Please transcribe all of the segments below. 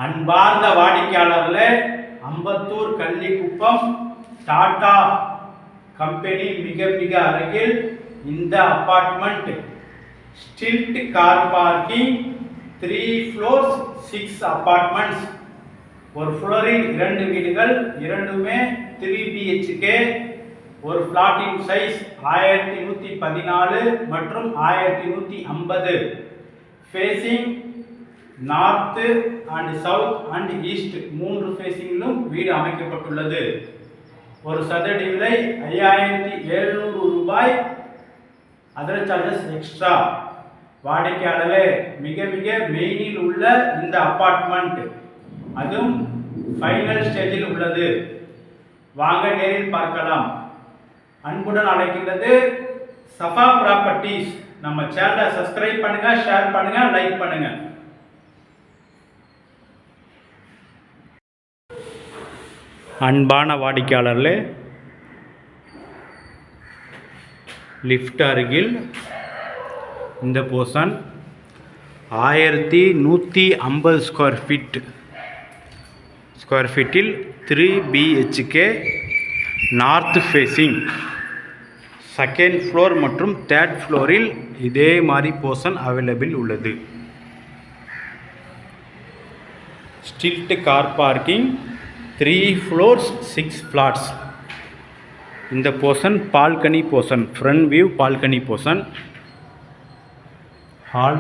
அன்பார்ந்த வாடிக்கையாளர்களே, அம்பத்தூர் கள்ளிக்குப்பம் டாடா கம்பெனி மிக மிக அருகில் இந்த apartment ஸ்டில்ட் car parking 3 floors 6 apartments. ஒரு ஃப்ளோரில் 2 வீடுகள், இரண்டுமே 3 BHK. ஒரு பிளாட்டின் சைஸ் 1114 மற்றும் 1150. Facing north and south and east 3 ஃபேசிங்கிலும் வீடு அமைக்கப்பட்டுள்ளது. ஒரு சதுரடி விலை 5700 ரூபாய். Other charges extra. வாடிக்கையாளர்களே, மிக மிக மெயினில் உள்ள இந்த அபார்ட்மெண்ட் அதுவும் ஃபைனல் ஸ்டேஜில் உள்ளது. வாங்க நேரில் பார்க்கலாம். அன்புடன் அழைக்கின்றது சஃபா ப்ராப்பர்ட்டிஸ். நம்ம சேனலை சப்ஸ்கிரைப் பண்ணுங்க, ஷேர் பண்ணுங்க, லைக் பண்ணுங்க. அன்பான வாடிக்கையாளர்களே, லிஃப்ட் அருகில் இந்த போர்ஷன் 1150 ஸ்கொயர் ஃபீட்டில் 3 BHK north facing. Second floor மற்றும் தேர்ட் ஃப்ளோரில் இதே மாதிரி போர்ஷன் அவைலபிள் உள்ளது. Stilt car parking 3 floors 6 plots. இந்த portion balcony portion, front view balcony portion. Hall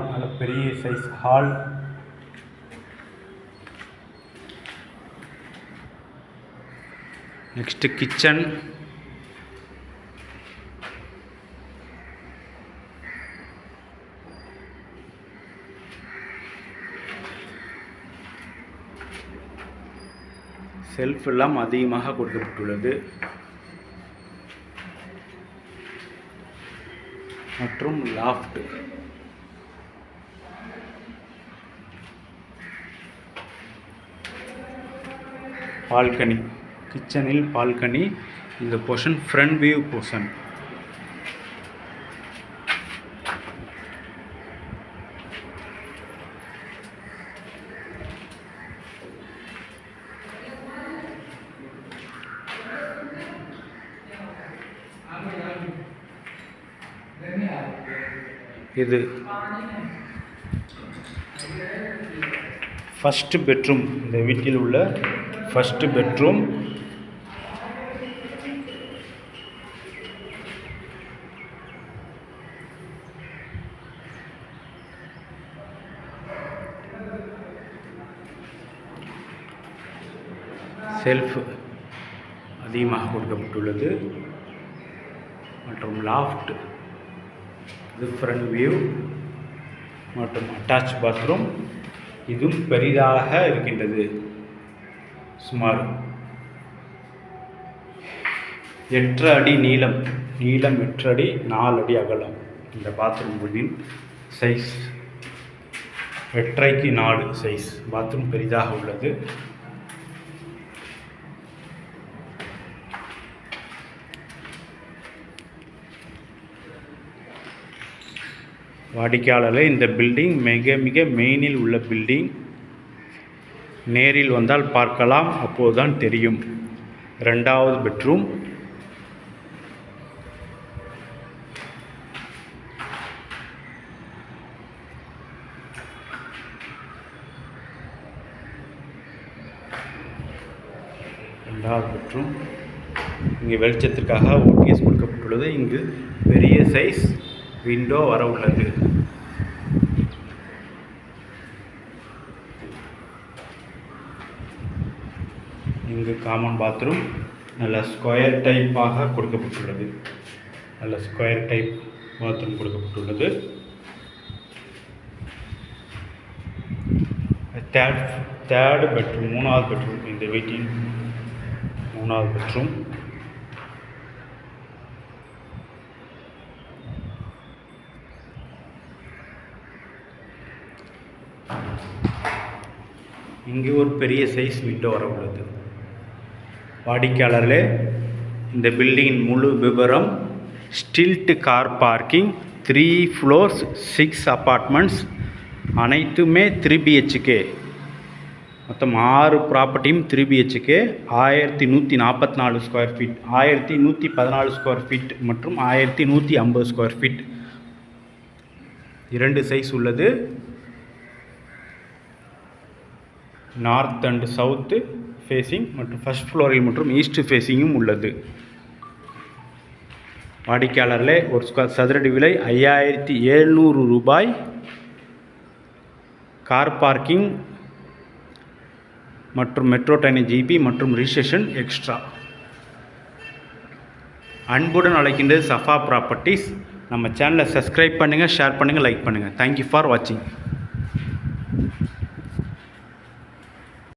நல்ல பெரிய size hall. Next kitchen. Shelf எல்லாம் அதிகமாக கொடுக்கப்பட்டுள்ளது மற்றும் லாஃப்ட். பால்கனி, கிச்சனில் பால்கனி. இந்த போர்ஷன் ஃப்ரண்ட் வியூ போர்ஷன். இது ஃபர்ஸ்ட் பெட்ரூம். இந்த வீட்டில் உள்ள ஃபர்ஸ்ட் பெட்ரூம். செல்ஃப் அதிகமாக கொடுக்கப்பட்டுள்ளது மற்றும் லாஃப்ட். இது ஃப்ரண்ட் வியூ மற்றும் அட்டாச் பாத்ரூம். இதுவும் பெரிதாக இருக்கின்றது. சுமார் 8 அடி நீளம், 8 அடி 4 அடி அகலம். இந்த பாத்ரூம் சைஸ் 8.5க்கு 4 சைஸ். பாத்ரூம் பெரிதாக உள்ளது. வாடிக்கையாளர்களே, இந்த பில்டிங் மிக மிக மெயினில் உள்ள பில்டிங். நேரில் வந்தால் பார்க்கலாம், அப்போதுதான் தெரியும். 2வது பெட்ரூம். இங்கே வெளிச்சத்திற்காக OTS கொடுக்கப்பட்டுள்ளது. இங்கு பெரிய சைஸ் விண்டோ வர உள்ளது. இங்கு காமன் பாத்ரூம் நல்ல ஸ்கொயர் டைப்பாக கொடுக்கப்பட்டுள்ளது. நல்ல ஸ்கொயர் டைப் பாத்ரூம் கொடுக்கப்பட்டுள்ளது. தேர்ட் பெட்ரூம், 3வது பெட்ரூம். இந்த வீட்டின் 3வது பெட்ரூம். இங்கே ஒரு பெரிய சைஸ் விண்டோ வர உள்ளது. வாடிக்கையாளர்களே, இந்த பில்டிங்கின் முழு விவரம் stilt car parking 3 floors 6 apartments, அனைத்துமே 3 BHK. மொத்தம் 6 ப்ராப்பர்ட்டியும் 3 BHK, 1144 square feet, 1114 square feet மற்றும் 1150 ஸ்கொயர் ஃபீட் 2 சைஸ் உள்ளது. நார்த் அண்ட் சவுத்து ஃபேஸிங் மற்றும் ஃபர்ஸ்ட் ஃப்ளோரில் மற்றும் ஈஸ்ட் ஃபேஸிங்கும் உள்ளது. வாடிக்கையாளர்களே, ஒரு சதுரடி விலை 5700 ரூபாய். கார் பார்க்கிங் மற்றும் மெட்ரோ ட்ரெயின் ஜிபி மற்றும் ரிஜிஸ்ட்ரேஷன் எக்ஸ்ட்ரா. அன்புடன் அழைக்கின்றது சஃபா ப்ராப்பர்ட்டிஸ். நம்ம சேனலை சப்ஸ்கிரைப் பண்ணுங்கள், ஷேர் பண்ணுங்கள், லைக் பண்ணுங்கள். தேங்க்யூ ஃபார் வாட்சிங்.